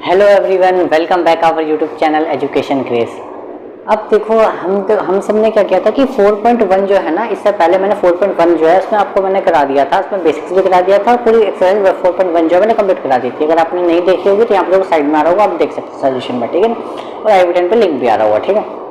Hello everyone, welcome back our YouTube channel education craze. अब देखो हम सब ने क्या किया था कि 4.1 जो है ना, इससे पहले मैंने 4.1 जो है उसमें आपको मैंने करा दिया था, उसमें बेसिक्स भी करा दिया था, पूरी एक्सरसाइज 4.1 जो है मैंने कंप्लीट करा दी थी। अगर आपने नहीं देखी होगी तो यहाँ पर साइड में आ रहा होगा, आप देख सकते हैं सजेशन में, ठीक है ना, और आई बटन पे लिंक भी आ रहा होगा, ठीक है।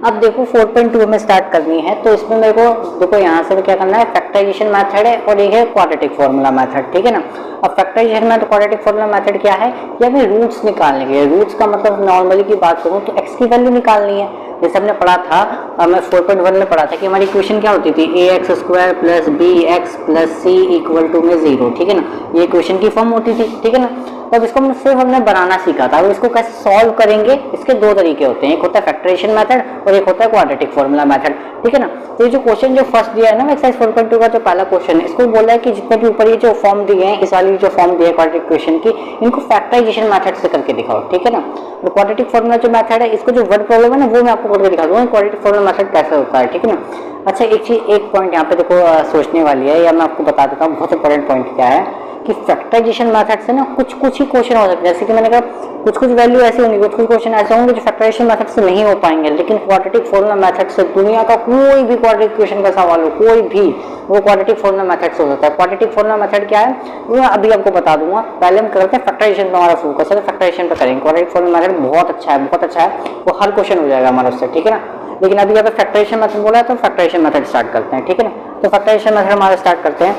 अब देखो 4.2 में स्टार्ट करनी है, तो इसमें मेरे को देखो यहाँ से क्या करना है, फैक्टराइजेशन मेथड है और ये है क्वाड्रेटिक फार्मूला मेथड, ठीक है ना। अब फैक्टराइजेशन में तो क्वाड्रेटिक फार्मूला मेथड क्या है, ये हमें रूट्स निकालने के, रूट्स का मतलब नॉर्मली की बात करूँ तो एक्स की वैल्यू निकालनी है। जैसे हमने पढ़ा था, मैं 4.1 में पढ़ा था कि हमारी इक्वेशन क्या होती थी, ax² plus bx plus c equal to में 0, ठीक है ना, ये इक्वेशन की फॉर्म होती थी, ठीक है ना। तो अब इसको सिर्फ हमने बनाना सीखा था। अब इसको कैसे सॉल्व करेंगे, इसके दो तरीके होते हैं, एक होता है फैक्टराइजेशन मेथड और एक होता है क्वाड्रेटिक फार्मूला मेथड, ठीक है ना। तो ये जो क्वेश्चन जो फर्स्ट दिया है ना एक्सरसाइज 4.2 का जो पहला क्वेश्चन है, इसको बोला है कि जितने भी ऊपर ये जो फॉर्म दिए हैं, इस वाली जो फॉर्म दिया है क्वाड्रेटिक इक्वेशन की, इनको फैक्टराइजेशन मेथड से करके दिखाओ, ठीक है ना। तो क्वाड्रेटिक फार्मूला जो मेथड है, इसको जो वर्ड प्रॉब्लम है ना वो मैं आपको करके दिखा दूंगा, क्वाड्रेटिक फार्मूला मेथड कैसे होता है, ठीक है ना। अच्छा, एक पॉइंट यहाँ पे देखो सोचने वाली है, या मैं आपको बता देता हूँ बहुत इंपॉर्टेंट पॉइंट क्या है कि फैक्टराइजेशन मेथड से ना कुछ ही क्वेश्चन हो सकते हैं। जैसे कि मैंने कहा कुछ वैल्यू ऐसी होंगी, कुछ क्वेश्चन ऐसे होंगे जो फैक्टराइजेशन मेथड से नहीं हो पाएंगे, लेकिन क्वाड्रेटिक फार्मूला मेथड से दुनिया का कोई भी क्वाड्रेटिक इक्वेशन का सवाल हो, कोई भी, वो क्वाड्रेटिक फार्मूला मेथड से हो सकता है। क्वाड्रेटिक फार्मूला मेथड क्या है वो मैं अभी आपको बता दूंगा। पहले हम करते हैं फैक्टराइजेशन पे, हमारा फोकस है फैक्टराइजेशन पे करेंगे। क्वाड्रेटिक फार्मूला मेथड बहुत अच्छा है, वो हर क्वेश्चन हो जाएगा हमारा उससे, ठीक है ना। लेकिन अभी यहाँ पे फैक्टराइजेशन मेथड बोला है तो फैक्टराइजेशन मेथड स्टार्ट करते हैं, ठीक है ना। तो फैक्टराइजेशन मेथड हमारा स्टार्ट करते हैं,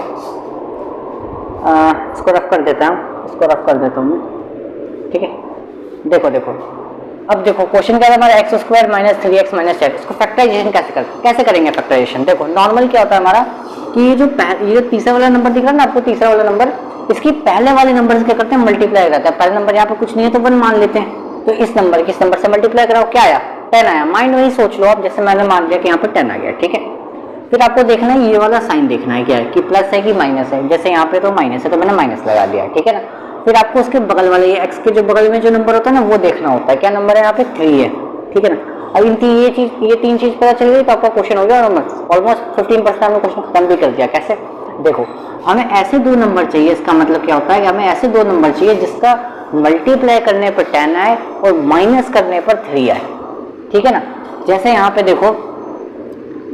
इसको रफ कर देता हूँ, ठीक है। देखो अब देखो क्वेश्चन क्या है हमारा, x² माइनस 3x माइनस 10, इसको फैक्टराइजेशन कैसे करेंगे फैक्टराइजेशन। देखो नॉर्मल क्या होता है हमारा कि ये तीसरा वाला नंबर दिख रहा है ना आपको, तीसरा वाला नंबर, इसकी पहले वाले नंबर से क्या करते हैं, मल्टीप्लाई करते हैं। पहले नंबर यहाँ पे कुछ नहीं है तो 1 मान लेते हैं, तो इस नंबर से मल्टीप्लाई कराओ, क्या आया, 10 आया। माइंड वही सोच लो आप, जैसे मैंने मान लिया कि यहाँ पे 10 आ गया, ठीक है। फिर आपको देखना है ये वाला साइन देखना है क्या है, कि प्लस है कि माइनस है। जैसे यहाँ पे तो माइनस है तो मैंने माइनस लगा दिया, ठीक है ना। फिर आपको उसके बगल वाले ये एक्स के जो बगल में जो नंबर होता है ना वो देखना होता है, क्या नंबर है यहाँ पे, 3 है, ठीक है ना। अब ये तीन चीज पता चल गई तो आपका क्वेश्चन हो गया ऑलमोस्ट 15% हमने क्वेश्चन खत्म भी कर दिया। कैसे, देखो हमें ऐसे दो नंबर चाहिए, इसका मतलब क्या होता है कि हमें ऐसे दो नंबर चाहिए जिसका मल्टीप्लाई करने पर 10 आए और माइनस करने पर 3 आए, ठीक है ना। जैसे यहाँ पे देखो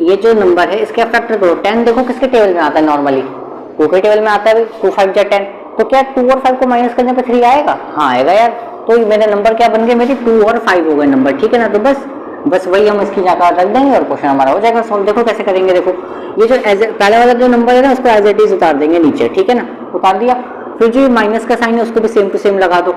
ये जो नंबर है इसके फैक्टर करो, 10 देखो किसके टेबल में आता है, नॉर्मली 2 के टेबल में आता है भाई, 2 5 जा 10, तो क्या 2 और 5 को माइनस करने पे 3 आएगा, हाँ आएगा यार। तो मेरे नंबर क्या बन गए, मेरी 2 और 5 हो गए नंबर, ठीक है ना। तो बस वही हम इसकी जाकर रख देंगे और क्वेश्चन हमारा हो जाएगा सॉल्व। देखो कैसे करेंगे, देखो ये जो पहले वाला जो नंबर है ना उसको एज इट इज उतार देंगे नीचे, ठीक है ना, उतार दिया। फिर जो माइनस का साइन है उसको भी सेम टू सेम लगा दो,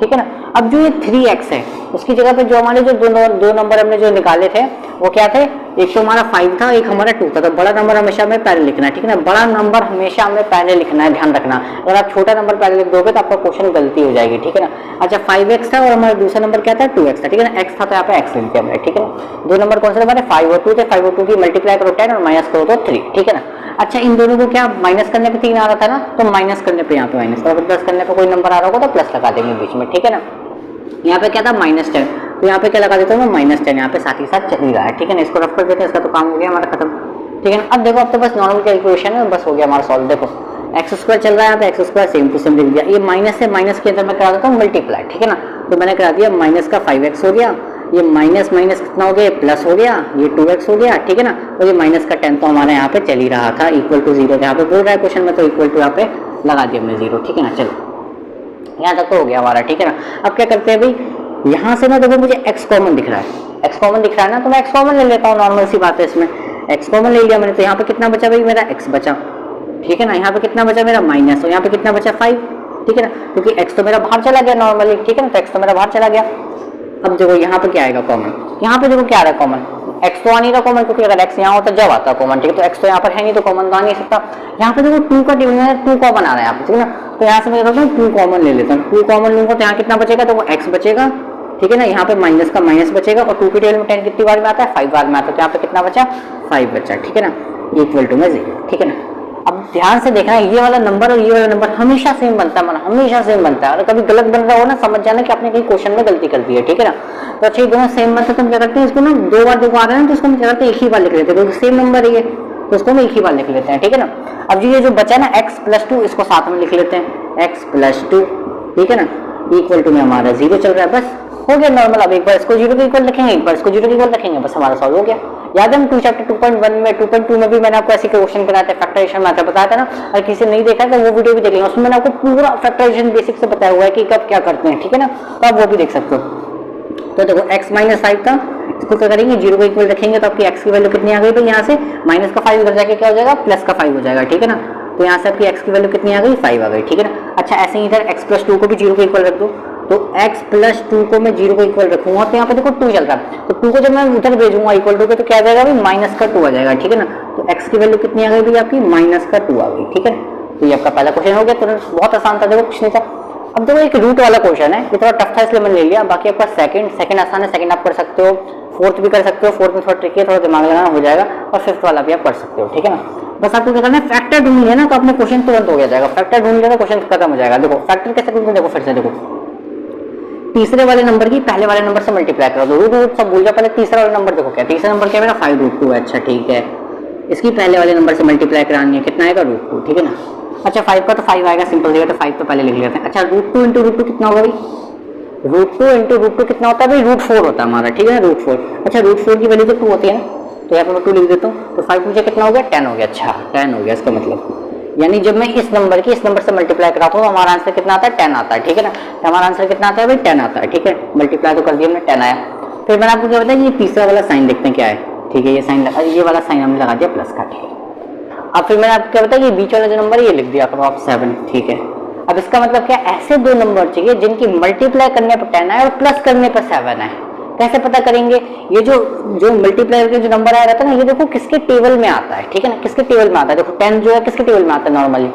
ठीक है ना। अब जो ये 3x है उसकी जगह पे जो हमारे जो दो नंबर हमने जो निकाले थे वो क्या थे, एक तो हमारा 5 था, एक हमारा 2 था। तो बड़ा नंबर हमेशा हमें पहले लिखना है, ठीक है ना, बड़ा नंबर हमेशा हमें पहले लिखना है, ध्यान रखना। अगर आप छोटा नंबर पहले लिख दोगे तो आपका क्वेश्चन गलती हो जाएगी, ठीक है ना। अच्छा 5x था और हमारा दूसरा नंबर क्या था, 2x था, ठीक है ना। x था तो यहाँ पे x लिख दिया हमने, ठीक है ना। दो नंबर कौन से हमारे 5 और 2 थे, 5 और 2 की मल्टीप्लाई करो 10 और माइनस करो तो 3, ठीक है ना। अच्छा इन दोनों को क्या माइनस करने पे 3 आ रहा था ना, तो माइनस करने पे यहाँ पे माइनस, और प्लस करने पे कोई नंबर आ रहा होगा तो प्लस लगा देंगे बीच में, ठीक है ना। यहाँ पे क्या था -10, तो यहाँ पे क्या लगा देता हूँ मैं -10, यहाँ पे साथ ही साथ चल ही रहा है, ठीक है ना। इसको रफ कर देते हैं, इसका तो काम हो गया हमारा खत्म, ठीक है ना। अब देखो अब तो बस नॉर्मल कैलकुलेशन है, बस हो गया हमारा सॉल्व। देखो x² चल रहा है यहाँ पे, x² सेम टू सेम लिख दिया। ये माइनस से माइनस के अंदर मैं करा देता हूँ मल्टीप्लाई, ठीक है ना। तो मैंने करा दिया माइनस का 5x हो गया, ये माइनस कितना हो गया, प्लस हो गया, ये 2x हो गया, ठीक है ना। और ये माइनस का 10 तो हमारे यहाँ पे चल ही रहा था, इक्वल टू 0 यहाँ पे बोल रहा है क्वेश्चन में, तो इक्वल टू यहाँ पे लगा दिया हमने 0, ठीक है ना। चलो यहाँ तक तो हो गया हमारा, ठीक है ना। अब क्या करते हैं भाई, यहाँ से ना देखो मुझे x कॉमन दिख रहा है, ना, तो मैं x कॉमन ले लेता हूँ, नॉर्मल सी बात है इसमें। x कॉमन ले लिया मैंने, तो यहाँ पे कितना बचा भाई, मेरा x बचा, ठीक है ना। यहाँ पे कितना बचा मेरा माइनस, और यहाँ पे कितना बचा 5, ठीक है ना, क्योंकि x तो मेरा बाहर चला गया नॉर्मली, ठीक है ना, तो x तो मेरा बाहर चला गया। अब देखो यहाँ पे क्या आएगा कॉमन, यहाँ पे देखो क्या आ रहा है कॉमन, x तो आ नहीं रहा कॉमन, क्योंकि अगर x यहाँ होता जब आता कॉमन, ठीक है, तो x तो यहाँ पर है नहीं तो कॉमन तो आ नहीं सकता। यहाँ पे देखो 2 का टेबल में 2 कॉमन आ रहा है यहाँ पे, ठीक है ना। तो यहाँ से मैं कहता हूँ 2 कॉमन ले लेता हूँ, 2 कॉमन लूंगा तो यहाँ कितना बचेगा, तो वो x बचेगा, ठीक है ना। यहाँ पे माइनस का माइनस बचेगा, और 2 के टेबल में 10 कितनी बार में आता है, 5 बार में आता है, तो यहाँ पे कितना बचा, 5 बचा, ठीक है ना, इक्वल टू में 0, ठीक है ना। अब ध्यान से देखना, ये वाला नंबर और ये वाला नंबर हमेशा सेम बनता है, हमेशा सेम बनता है। अगर कभी गलत बन रहा हो ना, समझ जाना कि आपने कहीं क्वेश्चन में गलती कर दी है, ठीक है ना। तो अच्छा ये दोनों सेम बनते तो हम क्या करते हैं, इसको ना 2 बार आ रहा है ना, तो इसको हम क्या करते हैं, एक ही बार लिख लेते हैं, क्योंकि सेम नंबर है ये, तो इसको हम एक ही बार लिख लेते हैं, ठीक है ना। अब ये जो बचा ना x + 2, इसको साथ में लिख लेते हैं, x + 2, ठीक है ना। इक्वल टू में हमारा 0 चल रहा है, बस हो गया नॉर्मल। अब एक बार इसको 0 के इक्वल रखेंगे, एक बार इसको 0 के इक्वल रखेंगे, बस हमारा सॉल्व हो गया। याद है हम चैप्टर 2.1 में 2.2 में भी मैंने आपको ऐसे क्वेश्चन कराया था, फैक्टराइजेशन मेथड बताया था ना। अगर किसी ने नहीं देखा तो वो वीडियो भी देख लेंगे, उसमें मैंने आपको पूरा फैक्टराइजेशन बेसिक से बताया हुआ है कि कब क्या करते हैं, ठीक है ना, तो आप वो भी देख सकते हो। तो देखो x माइनस 5 था, इसको क्या करेंगे 0 को इक्वल रखेंगे तो आपकी x की वैल्यू कितनी आ गई, तो यहाँ से माइनस का 5 उधर जाके क्या हो जाएगा, प्लस का 5 हो जाएगा, ठीक है ना। तो यहाँ से आपकी x की वैल्यू कितनी आ गई, 5 आ गई, ठीक है ना। अच्छा ऐसे ही इधर x प्लस 2 को भी 0 को इक्वल रख दो, तो x प्लस 2 को मैं 0 को इक्वल रखूंगा तो यहाँ पे देखो 2 चल रहा है, तो 2 को जब मैं उधर भेजूंगा इक्वल टू के तो क्या आ जाएगा भाई, माइनस का 2 आ जाएगा, ठीक है ना। तो x की वैल्यू कितनी आ गई भाई आपकी, माइनस का 2 आ गई, ठीक है। तो ये आपका पहला क्वेश्चन हो गया, तो बहुत आसान था, देखो कुछ नहीं था। अब देखो एक रूट वाला क्वेश्चन है, ये थोड़ा टफ था इसलिए मैंने ले लिया, बाकी आपका सेकंड आसान है, सेकंड आप कर सकते हो, फोर्थ भी कर सकते हो, फोर्थ में थोड़ा ट्रिकी है, थोड़ा दिमाग लगाना हो जाएगा, और फिफ्थ वाला भी आप कर सकते हो, ठीक है ना। बस आपको क्या करना है, फैक्टर ढूंढ लिया ना तो अपने क्वेश्चन तुरंत हो जाएगा, फैक्टर ढूंढ लिया तो क्वेश्चन खत्म हो जाएगा। देखो फैक्टर कैसे ढूंढते हैं, देखो फिर से देखो, तीसरे वाले नंबर की पहले वाले नंबर से मल्टीप्लाई करो, तो रूट सब भूल जाओ, पहले तीसरा वाला नंबर देखो क्या, तीसरा नंबर क्या है मेरा 5√2 है, अच्छा ठीक है। इसकी पहले वाले नंबर से मल्टीप्लाई करानी है, कितना आएगा √2, ठीक है ना। अच्छा 5 का तो 5 आएगा, सिंपल देगा तो 5 तो पहले लिख लेते हैं। अच्छा √2 इंटू √2 कितना होगा भाई, √2 इंटू √2 कितना होता है भाई, √4 होता है हमारा, ठीक है ना, √4। अच्छा √4 की वैल्यू तो 2 होती है ना, तो यहाँ पर मैं 2 लिख देता हूँ, तो 5 मुझे कितना हो गया, 10 हो गया। अच्छा 10 हो गया, इसका मतलब यानी जब मैं इस नंबर की इस नंबर से मल्टीप्लाई कराता हूँ तो हमारा आंसर कितना आता है, 10 आता है, ठीक है ना। तो हमारा आंसर कितना आता है भाई, 10 आता है, ठीक है। मल्टीप्लाई तो कर दिया हमने, 10 आया। फिर मैंने आपको क्या बताया, ये तीसरा वाला साइन देखते हैं क्या है, ठीक है, ये साइन लगा, ये वाला साइन हमने लगा दिया प्लस का, ठीक है। अब फिर मैंने आपको क्या बताया, ये बीच वाला जो नंबर है ये लिख दिया करो आप 7, ठीक है। अब इसका मतलब क्या, ऐसे दो नंबर चाहिए जिनकी मल्टीप्लाई करने पर 10 आए और प्लस करने पर 7 आए। कैसे पता करेंगे, ये जो मल्टीप्लाई करके जो नंबर आया रहता है ना, ये देखो किसके टेबल में आता है, ठीक है ना, किसके टेबल में आता है। देखो 10 जो है किसके टेबल में आता है नॉर्मली,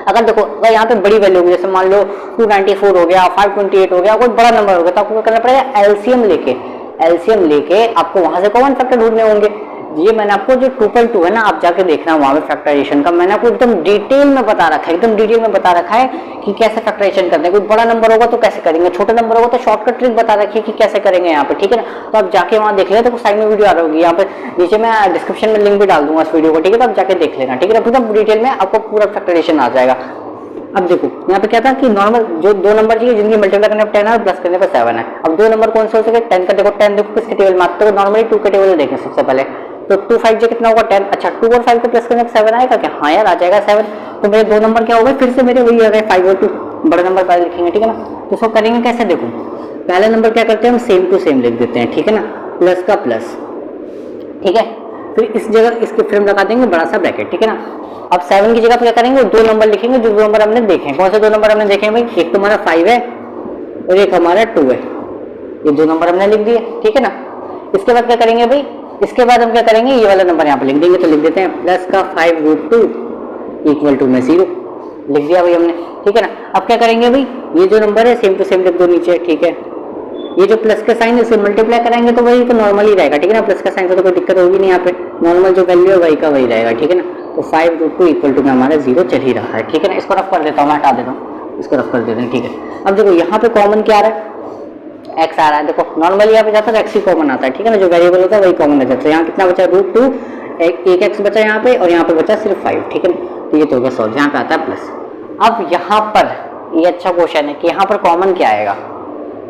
अगर देखो अगर यहाँ पे बड़ी वैल्यू होगी, जैसे मान लो 294 हो गया, 528 हो गया, कोई बड़ा नंबर हो गया, तो आपको क्या करना पड़ेगा, एलसीएम लेके आपको वहां से कॉमन फैक्टर ढूंढने होंगे। ये मैंने आपको जो 2.2 है ना, आप जाके देखना वहां पे फैक्टराइजेशन का मैंने आपको एकदम डिटेल में बता रखा है, एकदम डिटेल में बता रखा है कि कैसे फैक्टराइजेशन करते हैं। कोई बड़ा नंबर होगा तो कैसे करेंगे, छोटा नंबर होगा तो शॉर्टकट ट्रिक बता रखी है कि कैसे करेंगे यहाँ पे, ठीक है ना। तो आप जाके वहां देख लेना, तो साइड में वीडियो आ रही होगी, यहाँ पे नीचे मैं डिस्क्रिप्शन में लिंक भी डाल दूंगा इस वीडियो को, ठीक है। तो आप जाके देख लेना, ठीक है, एकदम डिटेल में आपको पूरा फैक्टराइजेशन आ जाएगा। अब देखो यहाँ पे क्या था कि नॉर्मल जो दो नंबर चाहिए जिनकी मल्टीप्लाई करने पर 10 है और प्लस करने पर 7 है। अब दो नंबर कौन से हो सके, 10 का देखो, 10 देखो किसके टेबल में आता है, नॉर्मली 2 के टेबल में देखें सबसे पहले, तो 2 5 जो कितना होगा 10। अच्छा 2 और 5 को प्लस करने पर 7 आएगा क्या, हाँ यार आ जाएगा 7। तो मेरे दो नंबर क्या हो गए, फिर से मेरे वही आ गए 5 और 2, बड़ा नंबर पहले लिखेंगे, ठीक है ना। तो इसको करेंगे कैसे, देखो पहला नंबर क्या करते हैं हम सेम टू सेम लिख देते हैं, ठीक है ना, प्लस का प्लस, ठीक है। फिर इस जगह इसके फिर लगा देंगे बड़ा सा ब्रैकेट, ठीक है ना। अब 7 की जगह पर क्या करेंगे, दो नंबर लिखेंगे, जो दो नंबर हमने देखे। कौन से दो नंबर हमने देखे भाई, एक तो हमारा 5 है और एक हमारा 2 है, ये दो नंबर हमने लिख दिए, ठीक है ना। इसके बाद क्या करेंगे भाई, इसके बाद हम क्या करेंगे, ये वाला नंबर यहाँ पे लिख देंगे, तो लिख देते हैं प्लस का 5√2 इक्वल टू में 0, लिख दिया भाई हमने, ठीक है ना। अब क्या करेंगे भाई, ये जो नंबर है सेम टू सेम लिख दो नीचे, ठीक है। ये जो प्लस का साइन है इसे मल्टीप्लाई कराएंगे तो वही तो नॉर्मल ही रहेगा, ठीक है ना, प्लस का साइन से तो कोई दिक्कत होगी नहीं, यहाँ पे नॉर्मल जो वैल्यू है वही का वही रहेगा, ठीक है ना। तो 5√2 इक्वल टू में हमारा 0 चल ही रहा है, ठीक है ना। इसको रफ कर देता हूँ, मैं हटा देता हूँ, इसको रफ कर देते हैं, ठीक है। अब देखो यहाँ पे कॉमन क्या आ रहा है, x आ रहा है, देखो नॉर्मली यहाँ पे जाता है x ही कॉमन आता है, ठीक है ना, जो वेरिएबल होता है वही कॉमन आ जाता है। यहाँ कितना बचा, √2, एक x बचा यहाँ पे और यहाँ पे बचा सिर्फ 5, ठीक है। तो ये तो हो गया सॉल्व, यहाँ पे आता है प्लस। अब यहाँ पर ये अच्छा क्वेश्चन है कि यहाँ पर कॉमन क्या आएगा,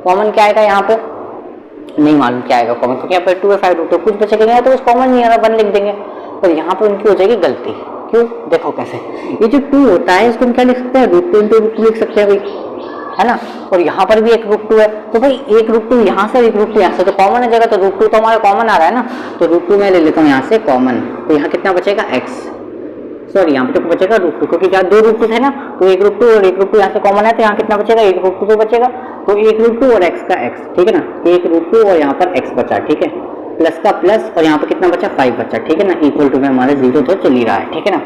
कॉमन क्या आएगा यहाँ पे नहीं मालूम क्या आएगा कॉमन, क्योंकि यहाँ पे 2 है 5√2 कुछ बचेगा तो उस कॉमन नहीं आ रहा, 1 लिख देंगे। और यहाँ पर उनकी हो जाएगी गलती, क्यों, देखो कैसे, ये जो 2 होता है इसको हम क्या लिख सकते हैं, √2 इंटू √2 लिख सकते हैं भाई, है ना। और यहाँ पर भी एक √2 है, तो भाई एक √2 यहाँ से एक √2 यहाँ से, तो कॉमन है जगह, तो √2 तो हमारा कॉमन आ रहा है ना, तो √2 मैं ले लेता हूँ यहाँ से कॉमन, तो यहाँ कितना बचेगा x, सॉरी यहाँ पे तो बचेगा √2, क्योंकि यहाँ दो √2 थे ना, तो एक √2 और एक √2 यहाँ से कॉमन है, तो यहाँ कितना बचेगा, एक √2 तो बचेगा, तो एक √2 और x का x, ठीक है ना, एक √2 और यहाँ पर x बचा, ठीक है, प्लस का प्लस और यहाँ पर कितना बचा 5 बचा, ठीक है ना, इक्वल टू में हमारे 0 तो चल ही रहा है, ठीक है ना।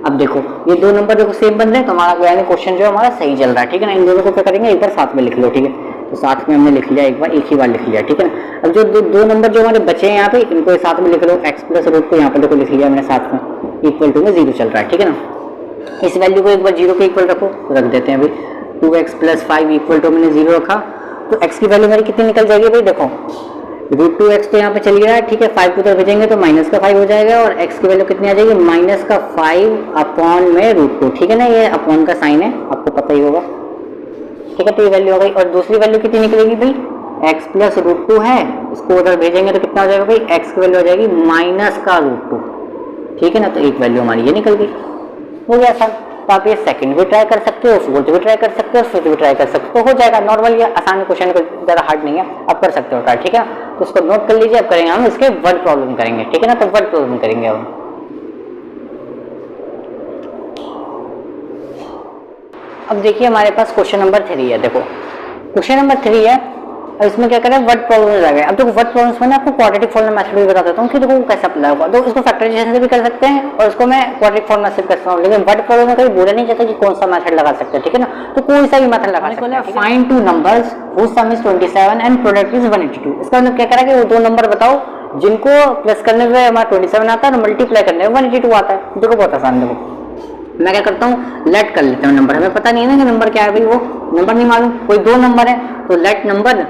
अब देखो ये दो नंबर देखो सेम बन रहे हैं, तो हमारा यानी क्वेश्चन जो है हमारा सही चल रहा है, ठीक है ना। इन दोनों को क्या करेंगे, एक बार साथ में लिख लो, ठीक है, तो साथ में हमने लिख लिया, एक बार एक ही बार लिख लिया, ठीक है ना। अब जो दो नंबर जो हमारे बचे हैं यहाँ पे, इनको साथ में लिख लो, x प्लस √2 यहाँ पर देखो लिख लिया मैंने साथ में, इक्वल टू में 0 चल रहा है, ठीक है ना। इस वैल्यू को एक बार 0 के इक्वल रखो, रख देते हैं भाई, 2x प्लस 5 इक्वल टू मैंने 0 रखा, तो x की वैल्यू मेरी कितनी निकल जाएगी भाई, देखो √2x तो यहाँ पे चल गया है, ठीक है, 5 को उधर भेजेंगे तो माइनस का 5 हो जाएगा, और x की वैल्यू कितनी आ जाएगी, माइनस का 5 अपॉन में √2, ठीक है ना, ये अपॉन का साइन है आपको पता ही होगा, ठीक है, तो ये वैल्यू हो गई। और दूसरी वैल्यू कितनी निकलेगी भाई, x प्लस रूट 2 है, इसको उधर भेजेंगे तो कितना हो जाएगा भाई, x की वैल्यू हो जाएगी माइनस का रूट 2, ठीक है ना। तो एक वैल्यू हमारी ये निकल गई, हो गया आसान। तो आप ये सेकंड भी ट्राई कर सकते हो, फोर्थ भी ट्राई कर सकते हो, फिफ्थ भी ट्राई कर सकते हो, तो हो जाएगा। नॉर्मल ये आसान क्वेश्चन, को ज़्यादा हार्ड नहीं है, आप कर सकते हो ट्राई, ठीक है। तो उसको नोट कर लीजिए। अब करेंगे हम इसके वर्ड प्रॉब्लम करेंगे, ठीक है ना। तो वर्ड प्रॉब्लम करेंगे अब देखिए हमारे पास क्वेश्चन नंबर 3 है। देखो क्वेश्चन नंबर 3 है, और इसमें क्या करें, वर्ड प्रॉब्लम आ गए। अब देखो वर्ड प्रॉब्लम्स में ना आपको क्वाड्रेटिक फॉर्मूला मेथड भी बता देता हूँ कि देखो कैसे अप्लाई होगा। तो इसको फैक्टराइजेशन से भी कर सकते हैं और इसको मैं क्वाड्रेटिक फॉर्मूला से कर सकता हूँ, लेकिन वर्ड प्रॉब्लम में कभी बोला नहीं जाता कि कौन सा मेथड लगा सकते हैं, ठीक है ना। तो कोई सा भी मेथड लगा सकते हैं। Find two numbers whose sum is 27 and product is 182। इसका मतलब क्या करा कि वो दो नंबर बताओ जिनको प्लस करने में हमारा 27 आता है और मल्टीप्लाई करने में 182 आता है। देखो बहुत आसान। देखो मैं क्या करता हूँ, लेट कर लेता हूँ नंबर, हमें पता नहीं है ना कि नंबर क्या है भाई, वो नंबर नहीं मालूम, कोई दो नंबर है तो लेट नंबर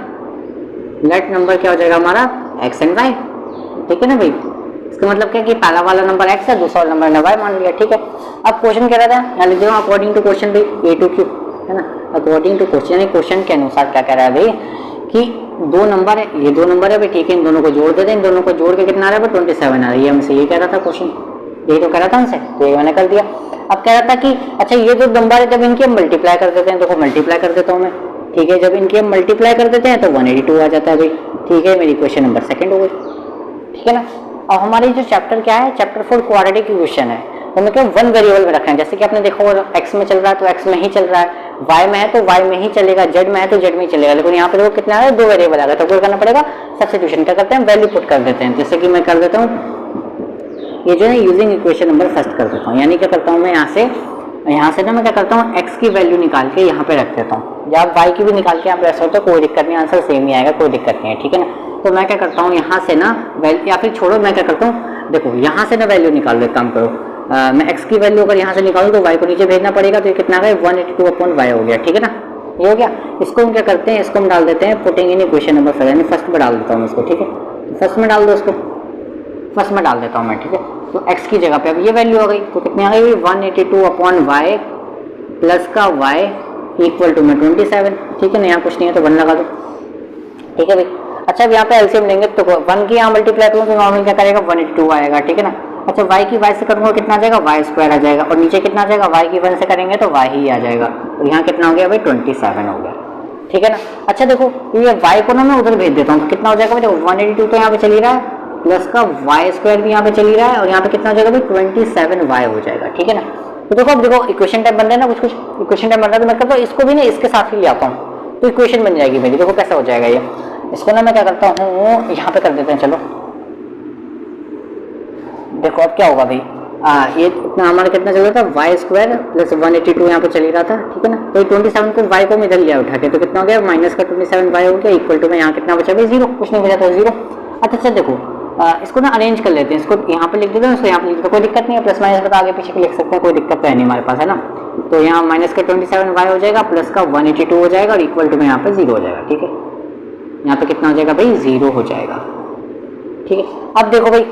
क्या हो जाएगा हमारा x एंड y, ठीक है ना भाई। इसका मतलब क्या कि पहला वाला नंबर x है, दूसरा वाला नंबर y मान लिया, ठीक है। अब क्वेश्चन कह रहा था, यहाँ लिख दो अकॉर्डिंग टू क्वेश्चन भाई a2q, है ना। अकॉर्डिंग टू क्वेश्चन, यानी क्वेश्चन के अनुसार क्या कह रहा है भाई कि दो नंबर है, ये दो नंबर है भाई, ठीक है। इन दोनों को जोड़ देते हैं, इन दोनों को जोड़ के कितना आ रहा है, 27 आ रहा है। ये हमसे ये कह रहा था क्वेश्चन, यही तो कह रहा था हमसे, तो ये मैंने कर दिया। अब कह रहा था कि अच्छा ये जो नंबर है जब इनकी हम मल्टीप्लाई कर देते हैं, देखो मल्टीप्लाई कर देता हूँ मैं, ठीक है। जब इनकी हम मल्टीप्लाई कर देते हैं तो 182 आ जाता है भाई, ठीक है। मेरी क्वेश्चन नंबर 2 हो गई, ठीक है ना। अब हमारी जो चैप्टर क्या है, चैप्टर 4 क्वाड्रेटिक इक्वेशन है, तो मैं क्या वन वेरिएबल में रखना है। जैसे कि आपने देखा होगा x में चल रहा है तो x में ही चल रहा है, y में है तो y में ही चलेगा, z में है तो z में ही चलेगा। लेकिन यहाँ पे देखो कितना है, दो वेरिएबल आ गया, तो क्या करना पड़ेगा, सब्स्टिट्यूशन क्या करते हैं, वैल्यू पुट कर देते हैं। जैसे कि मैं कर देता हूँ ये जो है यूजिंग इक्वेशन नंबर फर्स्ट कर देता हूँ, यानी क्या करता हूँ मैं यहाँ से ना मैं क्या करता हूँ x की वैल्यू निकाल के यहाँ पे रख देता हूँ, या y की भी निकाल के यहाँ पे रख, तो कोई दिक्कत नहीं, आंसर सेम ही आएगा, कोई दिक्कत नहीं है, ठीक है ना। तो मैं क्या करता हूँ यहाँ से ना वैल्यू, या फिर छोड़ो मैं क्या करता हूँ, देखो यहाँ से ना वैल्यू निकाल लो, एक काम करो, मैं x की वैल्यू अगर यहाँ से निकालूँ तो y को नीचे भेजना पड़ेगा, तो ये कितना है 182/y हो गया, ठीक है ना। ये हो गया। इसको हम क्या करते हैं, इसको हम डाल देते हैं putting in equation number first, यानी फर्स्ट में डाल देता हूँ इसको, ठीक है। फर्स्ट में डाल दो इसको, फर्स्ट में डाल देता हूँ मैं, ठीक है। तो x की जगह पे अब ये वैल्यू आ गई, तो कितनी आ गई 182/y प्लस का y इक्वल टू में 27, ठीक है ना। यहाँ कुछ नहीं है तो 1 लगा दो, ठीक है भाई। अच्छा अब यहाँ पे एलसीएम लेंगे तो 1 की यहाँ मल्टीप्लाई करूँ तो नॉर्मल क्या करेगा 182 आएगा, ठीक है ना। अच्छा y की y से करूँगा कितना आ जाएगा, y स्क्वायर आ जाएगा, और नीचे कितना आ जाएगा, y की 1 से करेंगे तो y ही आ जाएगा, तो यहाँ कितना हो गया भाई 27 हो गया, ठीक है ना। अच्छा देखो ये y को ना मैं उधर भेज देता हूँ, तो कितना हो जाएगा भाई, 182 तो यहाँ पे चल ही रहा है, प्लस का y स्क्वायर भी यहाँ पे चल ही रहा है, और यहाँ पे कितना हो जाएगा भाई 27y हो जाएगा, ठीक है ना। तो देखो अब देखो इक्वेशन टाइप बन रहा है ना, कुछ इक्वेशन टाइप बन रहा है, तो मैं करता हूँ इसको भी ना इसके साथ ही ले आता हूँ, तो इक्वेशन बन जाएगी मेरी। देखो कैसा हो जाएगा ये, इसको ना मैं क्या करता हूँ यहाँ पे कर देते हैं, चलो देखो अब क्या होगा भाई, ये इतना हमारा कितना चल रहा था, वाई स्क्वायर प्लस 182 यहाँ पे चल ही रहा था, ठीक है ना। तो 27 को y को मैं इधर लिया उठा के, तो कितना हो गया माइनस का 27y हो गया, इक्वल टू में यहाँ कितना बचा भाई 0, कुछ नहीं बचा तो 0। अच्छा देखो इसको ना अरेंज कर लेते हैं, इसको यहाँ पे लिख देते हैं, इसको यहाँ पे लिख देते हैं, कोई दिक्कत नहीं है, प्लस माइनस बता आगे पीछे लिख सकते हैं, कोई दिक्कत तो है नहीं हमारे पास, है ना। तो यहाँ माइनस का 27y हो जाएगा, प्लस का 182 हो जाएगा, और इक्वल टू में यहाँ पे 0 हो जाएगा, ठीक है। यहाँ पे कितना हो जाएगा भाई 0 हो जाएगा, ठीक है। अब देखो भाई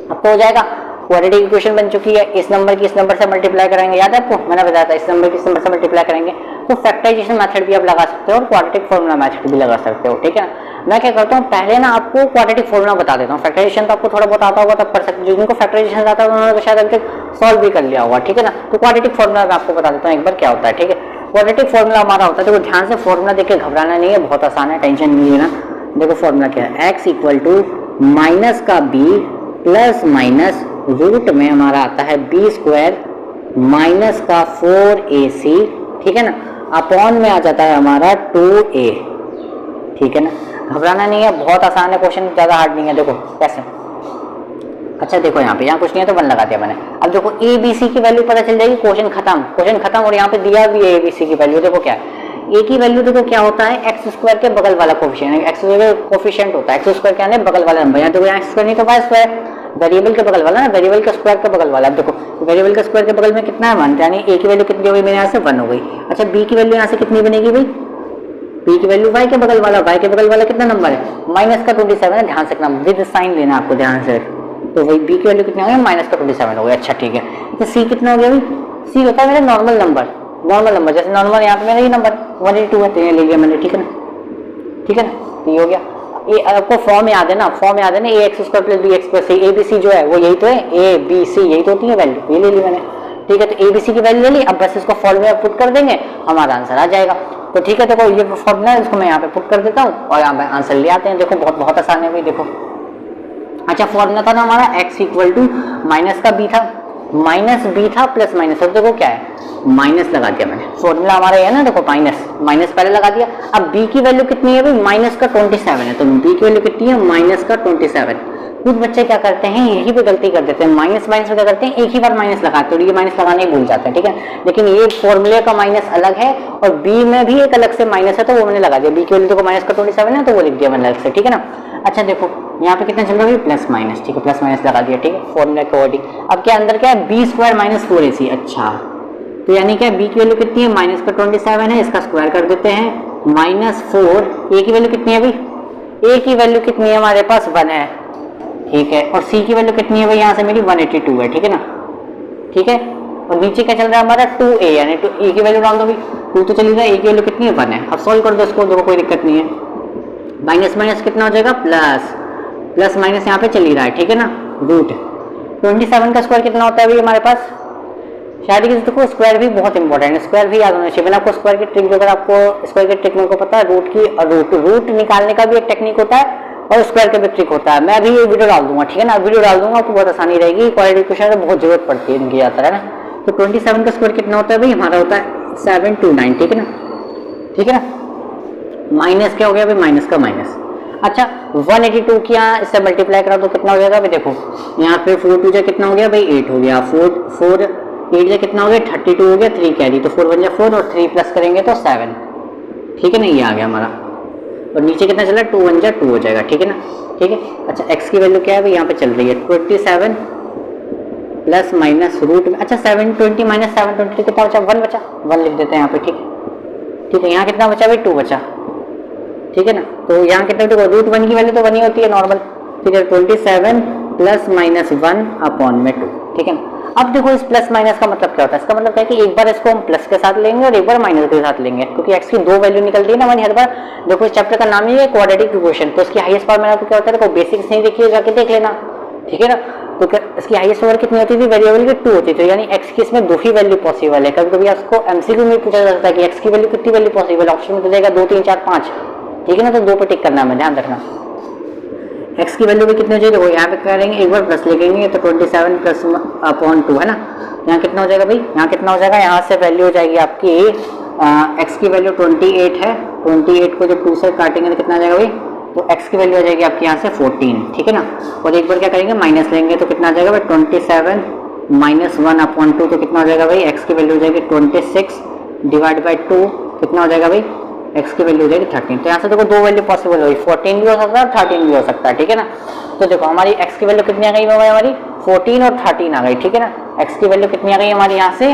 अब तो हो जाएगा, क्वाड्रेटिक इक्वेशन बन चुकी है, इस नंबर की इस नंबर से मल्टीप्लाई करेंगे, याद है आपको मैंने बताया था, इस नंबर की इस नंबर से मल्टीप्लाई करेंगे, तो फैक्टराइजेशन मेथड भी आप लगा सकते हो और क्वाड्रेटिक फॉर्मूला मेथड भी लगा सकते हो, ठीक है। मैं क्या करता हूँ पहले ना आपको क्वाड्रेटिक फॉर्मूला बता देता हूँ, फैक्टराइजेशन तो आपको थोड़ा बहुत आता होगा तब कर सकते हो, जिनको फैक्टराइजेशन आता है उन्होंने शायद अभी तक सॉल्व भी कर लिया होगा, ठीक है ना। तो क्वाड्रेटिक फॉर्मूला मैं आपको बता देता हूँ एक बार क्या होता है, ठीक है। क्वाड्रेटिक फॉर्मूला हमारा होता है, देखो ध्यान से फॉर्मूला देख के घबराना नहीं है, बहुत आसान है, टेंशन नहीं लेना। देखो फॉर्मूला क्या है, x इक्वल टू माइनस का b प्लस माइनस रूट में हमारा आता है b स्क्वायर माइनस का 4ac, ठीक है ना, अपॉन में आ जाता है हमारा 2a, ठीक है ना। घबराना नहीं है, बहुत आसान है क्वेश्चन, ज़्यादा हार्ड नहीं है। देखो कैसे, अच्छा देखो यहाँ पे, यहाँ कुछ नहीं है तो 1 लगा दिया मैंने। अब देखो ए बी सी की वैल्यू पता चल जाएगी, क्वेश्चन खत्म। और यहाँ पे दिया भी है ए बी सी की वैल्यू, देखो क्या है, ए की वैल्यू देखो क्या होता है, एक्स स्क्वायर के बगल वाला कोफिशिएंट, एक्स कोफिशिएंट होता है, एक्स स्क्वायर क्या है बगल वाला नंबर, यहाँ देखो एक्स स्क्वायर नहीं तो वाई स्क्वायर, वेरिएबल के बगल वाला ना, वेरिएबल के स्क्वायर के बगल वाला। अब देखो वेरिएबल के स्क्वायर के बगल में कितना है 1, यानी ए की वैल्यू कितनी हो गई मेरे यहाँ से 1 हो गई। अच्छा बी की वैल्यू यहाँ से कितनी बनेगी भाई, बी की वैल्यू वाई के बगल वाला कितना नंबर है, माइनस का 27 है, ध्यान से विद साइन लेना आपको ध्यान से। तो भाई बी की वैल्यू कितना हो गया, माइनस का 27 हो गया। अच्छा ठीक है, तो सी कितना हो गया भाई, सी होता है मेरा नॉर्मल नंबर, नॉर्मल नंबर, जैसे नॉर्मल यहाँ पे मेरा ये नंबर 182 है, तो ये ले लिया मैंने, ठीक है ना, ठीक है ना, तो ये हो गया। ये आपको फॉर्म याद है ना, फॉर्म याद है ना, a x square plus b x plus c, a b c जो है वो यही तो है, ए बी सी यही तो होती है वैल्यू, ये ले ली मैंने, ठीक है। तो ए बी सी की वैल्यू ले ली, अब बस इसको फॉर्मूला में पुट कर देंगे, हमारा आंसर आ जाएगा। तो ठीक है, देखो ये फॉर्मूला है, इसको मैं यहाँ पे पुट कर देता हूँ और यहाँ पे आंसर ले आते हैं। देखो बहुत बहुत आसान है भाई, देखो अच्छा फॉर्मूला था ना हमारा x इक्वल टू माइनस का b था, माइनस b था प्लस माइनस, अब देखो क्या है माइनस लगा दिया मैंने, फॉर्मूला हमारा है ना, देखो माइनस माइनस पहले लगा दिया। अब b की वैल्यू कितनी है भाई, माइनस का 27 है, तो b की वैल्यू कितनी है, माइनस का 27। कुछ बच्चे क्या करते हैं, यही पे गलती कर देते हैं, माइनस माइनस में क्या करते हैं, एक ही बार माइनस लगाते हैं, और ये माइनस लगाना ही भूल जाते हैं, ठीक है। लेकिन ये फॉर्मूले का माइनस अलग है और b में भी एक अलग से माइनस है, तो वो मैंने लगा दिया, b की वैल्यू देखो माइनस का 27 है, तो वो लिख दिया मैंने अलग से, ठीक है ना। अच्छा देखो यहाँ पे कितना चल रहा है, प्लस माइनस, ठीक है, प्लस माइनस लगा दिया, ठीक है, फॉर्मूले के अकॉर्डिंग। अब क्या अंदर क्या है, बी स्क्वायर माइनस 4ac, अच्छा तो यानी क्या b की वैल्यू कितनी है, माइनस का 27 है, इसका स्क्वायर कर देते हैं, माइनस 4, a की वैल्यू कितनी है भाई, a की वैल्यू कितनी है हमारे पास 1 है, ठीक है, और c की वैल्यू कितनी है भाई, यहाँ से मेरी 182 है, ठीक है ना, ठीक है। और नीचे क्या चल रहा है हमारा 2a, यानी तो a की वैल्यू डाल दो भाई, 2 तो चली रहा है, a की वैल्यू कितनी है 1 है। अब सॉल्व कर दो इसको, देखो कोई दिक्कत नहीं है, माइनस माइनस कितना हो जाएगा प्लस, प्लस माइनस यहाँ पे चल ही रहा है, ठीक है ना, रूट 27 का स्क्वायर कितना होता है भाई हमारे पास, शायद कि देखो स्क्वायर भी बहुत इंपॉर्टेंट है, स्क्वायर भी याद होना चाहिए। मैंने आपको स्क्वायर की ट्रिक, जो अगर आपको स्क्वायर की ट्रिक में को पता है, रूट की रूट निकालने का भी एक टेक्निक होता है और स्क्वायर का भी ट्रिक होता है, मैं अभी ये वीडियो डाल दूंगा, ठीक है ना, वीडियो डाल दूंगा, आपको बहुत आसानी रहेगी, क्वालिटी क्वेश्चन में बहुत जरूरत पड़ती है इनकी जाता है ना। तो 27 का स्क्वायर कितना होता है भाई, हमारा होता है 729, ठीक है ना, ठीक है ना, माइनस क्या हो गया भाई, माइनस का माइनस। अच्छा 182 की यहाँ इससे मल्टीप्लाई करा तो कितना हो जाएगा भाई, देखो यहाँ पे 4 2 कितना हो गया भाई, 8 हो गया, 4 8 जा कितना हो गया 32 हो गया, 3 कैरी, तो 4 बन जाए 4 और 3 प्लस करेंगे तो 7, ठीक है ना, ये आ गया हमारा। और नीचे कितना चला 2 बन जाए 2 हो जाएगा, ठीक है ना, ठीक है। अच्छा x की वैल्यू क्या है भाई, यहाँ पे चल रही है 27 प्लस माइनस रूट में, अच्छा 720 माइनस 720 कितना बचा, 1 बचा, 1 लिख देते हैं यहाँ पे, ठीक है, ठीक है। यहाँ कितना बचा भाई 2 बचा, ठीक है ना, तो यहाँ कितना, देखो रूट 1 की वैल्यू तो 1 ही होती है नॉर्मल, ठीक है, 27 प्लस माइनस 1 अपॉन में 2, ठीक है ना। अब देखो इस प्लस माइनस का मतलब क्या होता है, इसका मतलब है कि एक बार इसको हम प्लस के साथ लेंगे और एक बार माइनस के साथ लेंगे, क्योंकि x की 2 वैल्यू निकलती है ना हमारी हर बार। देखो इस चैप्टर का नाम ही है क्वाड्रेटिक इक्वेशन, तो इसकी हाईएस्ट पावर मैंने आपको क्या होता है, देखो बेसिक्स नहीं देखिए, जाके देख लेना, ठीक है ना। तो इसकी हाईएस्ट पावर कितनी होती थी, वेरिएबल की 2 होती थी, यानी x की इसमें 2 ही वैल्यू पॉसिबल है। कभी कभी आपको एमसीक्यू में पूछा जा सकता है कि x की वैल्यू कितनी वैल्यू पॉसिबल है, ऑप्शन में तो देगा 2 3 4 5, ठीक है ना, तो 2 पे टिक करना है, ध्यान रखना। x की वैल्यू भी कितनी हो जाएगी, देखो यहाँ पे करेंगे एक बार प्लस लिखेंगे तो 27 प्लस अपॉन 2 है ना, यहाँ कितना हो जाएगा भाई, यहाँ कितना हो जाएगा, यहाँ से वैल्यू हो जाएगी आपकी x की वैल्यू 28 है, 28 को जब 2 से काटेंगे तो कितना आ जाएगा भाई, तो x की वैल्यू आ जाएगी आपकी यहाँ से 14, ठीक है ना। और एक बार क्या करेंगे माइनस लेंगे तो कितना आ जाएगा भाई 27 माइनस 1 अपॉन 2, तो कितना हो जाएगा भाई, x की वैल्यू हो जाएगी 26 डिवाइड बाई 2, कितना हो जाएगा भाई, x की वैल्यू हो जाएगी 13। तो यहाँ से देखो 2 वैल्यू पॉसिबल होगी, 14 भी हो सकता है 13 भी हो सकता है, ठीक है ना। तो देखो हमारी x की वैल्यू कितनी आ गई हमारी 14 और 13 आ गई, ठीक है ना। x की वैल्यू कितनी आ गई हमारी यहाँ से,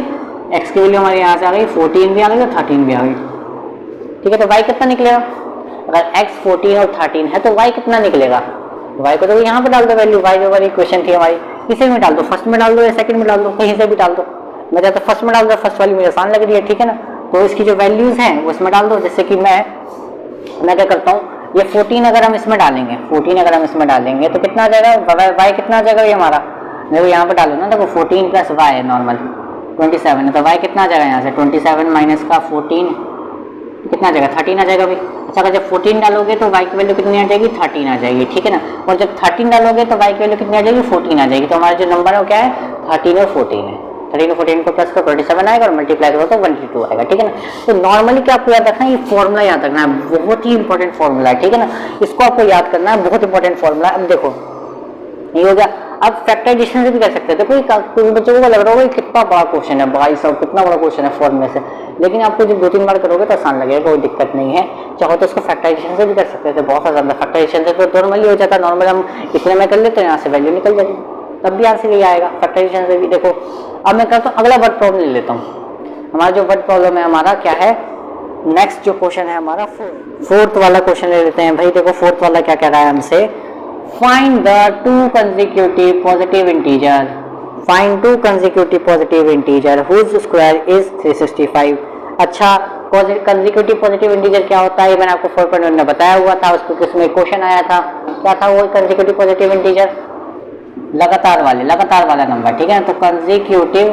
x की वैल्यू हमारे यहाँ से आ गई 14 भी आ गई और 13 भी आ गई, ठीक है। तो y कितना निकलेगा, अगर x 14 और 13 है तो y कितना निकलेगा, y को तो यहाँ पे डाल दो वैल्यू, y जो हमारी इक्वेशन थी हमारी, किसी में डाल दो, फर्स्ट में डाल दो या सेकंड में डाल दो, कहीं से भी डाल दो, मैं चाहता फर्स्ट में डाल दो, फर्स्ट वाली मुझे आसान लग रही है, ठीक है ना। तो इसकी जो वैल्यूज हैं वो इसमें डाल दो, जैसे कि मैं क्या करता हूँ, ये 14 अगर हम इसमें डालेंगे, 14 अगर हम इसमें डालेंगे तो कितना आ जाएगा, y कितना आ जाएगा ये हमारा, देखो यहाँ पे डालो ना, देखो 14 प्लस y है नॉर्मल 27 है, तो y कितना आ जाएगा यहाँ से 27 माइनस का 14 कितना आ जाएगा 13 आ जाएगा भाई। अच्छा अगर जब 14 डालोगे तो y की वैल्यू कितनी आ जाएगी 13 आ जाएगी, ठीक है ना। और जब 13 डालोगे तो y की वैल्यू कितनी आ जाएगी 14 आ जाएगी। तो हमारा जो नंबर है वो क्या है 13 और 14 है, 13 और 14 को प्लस कर 27 आएगा और मल्टीप्लाई करो तो 182 आएगा, ठीक है ना। तो नॉर्मली क्या आपको याद रखना है, ये फॉर्मूला याद रखना है, बहुत ही इंपॉर्टेंट फॉर्मूला है, ठीक है ना। इसको आपको याद करना है, बहुत इंपॉर्टेंट फॉर्मूला। अब देखो ये हो गया, अब फैक्टराइजेशन से भी कर सकते हैं। देखो कुछ बच्चों को लग रहा होगा कितना बड़ा क्वेश्चन है भाई साहब, कितना बड़ा क्वेश्चन है फॉर्मूले से, लेकिन आपको जब 2-3 बार करोगे तो आसान लगेगा, कोई दिक्कत नहीं है। चाहो तो इसको फैक्टराइजेशन से भी कर सकते थे, बहुत आसान था। फैक्टराइजेशन से तो नॉर्मली हो जाता है, नॉर्मल हम इतने में कर लेते हैं, यहाँ से वैल्यू निकल जाएगी, तब भी आंसर यही आएगा फैक्टराइजेशन से भी। देखो अब मैं करता हूँ अगला वर्ड प्रॉब्लम ले लेता हूँ। हमारा जो वर्ड प्रॉब्लम है हमारा क्या है, नेक्स्ट जो क्वेश्चन है हमारा फोर्थ वाला क्वेश्चन ले लेते हैं भाई। देखो फोर्थ वाला क्या कह रहा है हमसे, find the 2 consecutive positive integer, find two consecutive positive integer whose square is 365। अच्छा, कंसेक्यूटिव पॉजिटिव इंटीजर क्या होता है, ये मैंने आपको 4.1 में बताया हुआ था, उसको किसमें क्वेश्चन आया था, क्या था वो कंसेक्यूटिव पॉजिटिव इंटीजर, लगातार वाला नंबर, ठीक है। तो कंसेक्यूटिव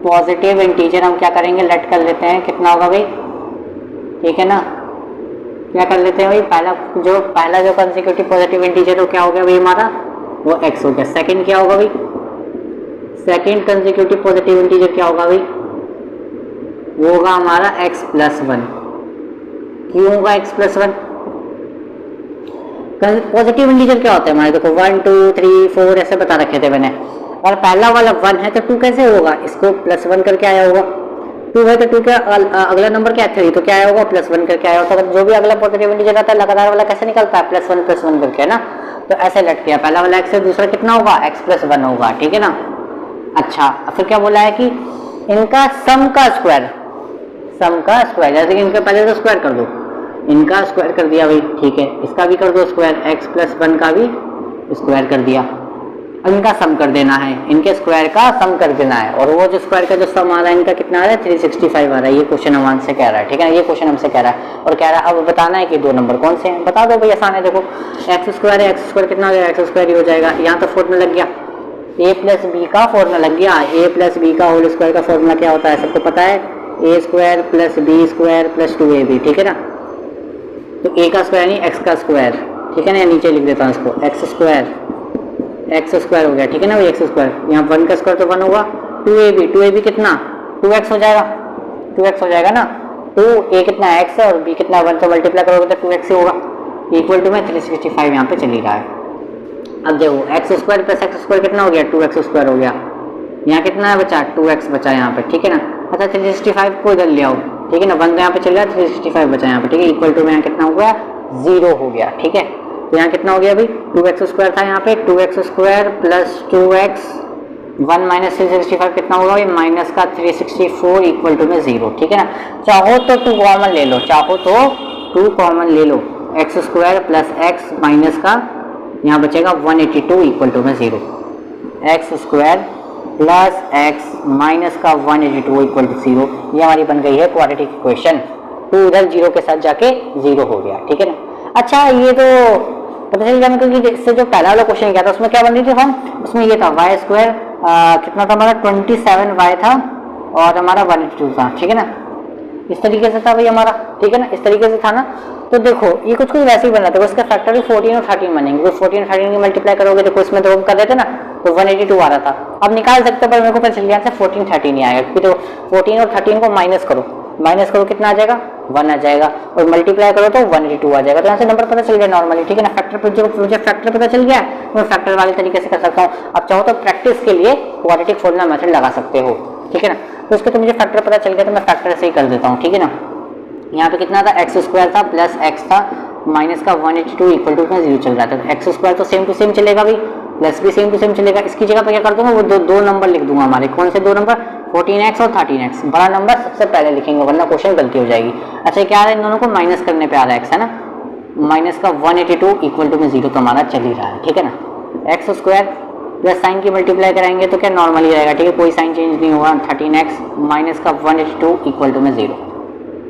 पॉजिटिव इंटीजर हम क्या करेंगे, लेट कर लेते हैं, कितना होगा भाई, ठीक है ना, क्या कर लेते हैं भाई, पहला जो कंसेक्यूटिव पॉजिटिव इंटीजर वो क्या हो गया भाई हमारा, वो x हो गया। सेकंड क्या होगा भाई, सेकंड कंसेक्यूटिव पॉजिटिव इंटीजर क्या होगा भाई, वो होगा हमारा x प्लस 1। क्यों होगा x प्लस 1, पॉजिटिव इंटीजर क्या होता है हमारे, देखो 1 2 3 4 ऐसे बता रखे थे मैंने, और पहला वाला 1 है तो 2 कैसे होगा, इसको प्लस 1 करके आया होगा, 2 है तो 2 क्या अगला नंबर क्या है 3, तो क्या आया होगा प्लस 1 करके आया होगा। तो जो भी अगला पॉजिटिव इंटीजर आता है लगातार वाला कैसे निकलता है, प्लस 1 करके, है ना। तो ऐसे लट किया, पहला वाला x है, दूसरा कितना होगा x प्लस 1 होगा, ठीक है ना। अच्छा, फिर क्या बोला है कि इनका सम का स्क्वायर, जैसे कि इनका पहले तो स्क्वायर कर दो, इनका स्क्वायर कर दिया भाई, ठीक है, इसका भी कर दो स्क्वायर, x प्लस 1 का भी स्क्वायर कर दिया, इनका सम कर देना है, इनके स्क्वायर का सम कर देना है, और वो जो स्क्वायर का जो सम आ रहा है इनका कितना आ रहा है 365 आ रहा है। ये क्वेश्चन हमसे कह रहा है, ठीक है, ये क्वेश्चन हमसे कह रहा है, और कह रहा है अब बताना है कि दो नंबर कौन से हैं, बता दो भाई, आसान है। देखो एक्स स्क्वायर है, एक्स स्क्वायर कितना हो गया, एक्स स्क्वायर ही हो जाएगा, यहाँ तो फॉर्मूला लग गया, ए प्लस बी का फॉर्मूला लग गया, ए प्लस बी का होल स्क्वायर का फॉर्मूला क्या होता है सबको पता है, a square plus b square plus 2ab, ठीक है ना। तो ए का स्क्वायर नहीं एक्स का स्क्वायर, ठीक है ना, नीचे लिख देता हूँ इसको, एक्स स्क्वायर हो गया, ठीक है ना, एक्स स्क्वायर, यहाँ 1 का स्क्वायर तो 1 होगा, 2ab कितना 2x हो जाएगा, 2x हो जाएगा ना, 2a कितना x है और b कितना 1, तो मल्टीप्लाई करोगे तो 2x ही होगा, इक्वल टू में 365 यहाँ पे चली रहा है। अब देखो x square plus x square कितना हो गया, 2x स्क्वायर हो गया, यहाँ कितना है बचा 2x बचा यहाँ पे, ठीक है ना। अच्छा 365 को इधर ले आओ, ठीक है ना, 1 यहाँ पे चल रहा है, 365 बचा यहाँ पे, ठीक है, इक्वल टू में यहाँ कितना हो गया 0 हो गया, ठीक है। तो यहाँ कितना हो गया भाई 2x स्क्वायर था यहाँ पे, 2x square plus 2x 1 minus 365 कितना होगा भाई माइनस का 364 इक्वल टू में 0, ठीक है ना। चाहो तो 2 कॉमन ले लो, x square plus x minus का यहाँ बचेगा 182 इक्वल टू में 0, x square plus x minus का 182 इक्वल टू 0, ये हमारी बन गई है क्वाड्रेटिक इक्वेशन। 2 उधर 0 के साथ जाके 0 हो गया, ठीक है ना। अच्छा ये तो पता चल गया मेरे को कि इससे जो पहला वाला क्वेश्चन किया था उसमें क्या बन रही थी फॉर्म, उसमें ये था वाई स्क्वायर कितना था हमारा 27y था और हमारा 182 था, ठीक है ना, इस तरीके से था भाई हमारा, ठीक है ना, इस तरीके से था ना। तो देखो ये कुछ वैसे ही बन रहा था, इसका फैक्टर भी 14 और 13 बनेंगे, तो 14 और 13 की मल्टीप्लाई करोगे देखो इसमें तो हम कर देते ना, तो 182 आ रहा था, अब निकाल सकते हो पर मेरे को पता चल गया 14 13 नहीं आएगा, क्योंकि तो 14 और 13 को माइनस करो कितना आ जाएगा 1 आ जाएगा, और मल्टीप्लाई करो तो 182 आ जाएगा, तो यहाँ से नंबर पता चल गया नॉर्मली, ठीक है ना। फैक्टर पर जो मुझे फैक्टर पता चल गया मैं फैक्टर वाले तरीके से कर सकता हूँ। अब चाहो तो प्रैक्टिस के लिए क्वाड्रेटिक फॉर्मूला मेथड लगा सकते हो, ठीक है ना। तो उसके तो मुझे फैक्टर पता चल गया तो मैं फैक्टर से ही कर देता हूँ, ठीक है ना। यहाँ पे कितना था एक्स स्क्वायर था प्लस एक्स था माइनस का 182 इक्वल टू में 0 चल रहा था, एक्स स्क्वायर तो सेम टू सेम चलेगा भाई, प्लस भी सेम टू सेम चलेगा। इसकी जगह पे क्या कर दूंगा वो दो नंबर लिख दूंगा हमारे, कौन से 2 नंबर 14x और 13x, बड़ा नंबर सबसे पहले लिखेंगे वरना क्वेश्चन गलती हो जाएगी। अच्छा क्या आ रहा है इन दोनों को माइनस करने पे आ रहा है x, है ना, माइनस का 182 इक्वल टू में 0 तो हमारा चल ही रहा है, ठीक है ना। एक्स स्क्वायर प्लस साइन की मल्टीप्लाई कराएंगे तो क्या नॉर्मली रहेगा, ठीक है, कोई साइन चेंज नहीं होगा, 13x माइनस का 182 इक्वल टू में 0,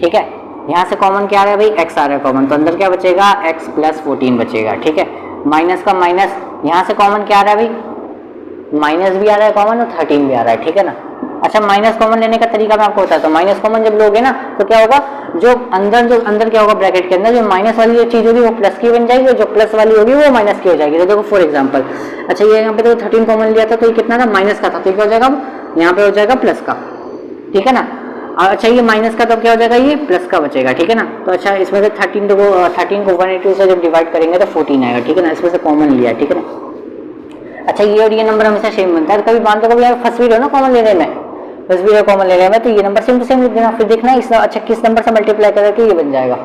ठीक है। यहाँ से कॉमन क्या आ रहा है भाई x आ रहा है कॉमन, तो अंदर क्या बचेगा x प्लस 14 बचेगा, ठीक है। माइनस का माइनस यहाँ से कॉमन क्या आ रहा है भाई माइनस भी आ रहा है कॉमन और 13 भी आ रहा है, ठीक है ना। अच्छा माइनस कॉमन लेने का तरीका मैं आपको बताता हूँ। माइनस कॉमन जब लोगे ना तो क्या होगा, जो अंदर क्या होगा ब्रैकेट के अंदर जो माइनस वाली चीज होगी वो प्लस की बन जाएगी और जो प्लस वाली होगी वो माइनस की हो जाएगी। तो देखो फॉर एग्जांपल, अच्छा ये यहाँ पे तो 13 कॉमन लिया था तो ये कितना था माइनस का था, तो क्या हो जाएगा यहाँ पे हो जाएगा प्लस का, ठीक है ना। अच्छा ये माइनस का तो क्या हो जाएगा ये प्लस का बचेगा, ठीक है ना। तो अच्छा इसमें से 13 को 182 से जब डिवाइड करेंगे तो 14 आएगा, ठीक है ना, इसमें से कॉमन लिया, ठीक है ना। अच्छा ये और ये नंबर हमेशा सेम बनता है, कभी मान लो कभी फंस भी रहो ना कॉमन लेने में, बस भी कॉमन लेने में तो ये नंबर सेम टू सेम लिख देना, फिर देखना इस अच्छा किस नंबर से मल्टीप्लाई करके ये बन जाएगा,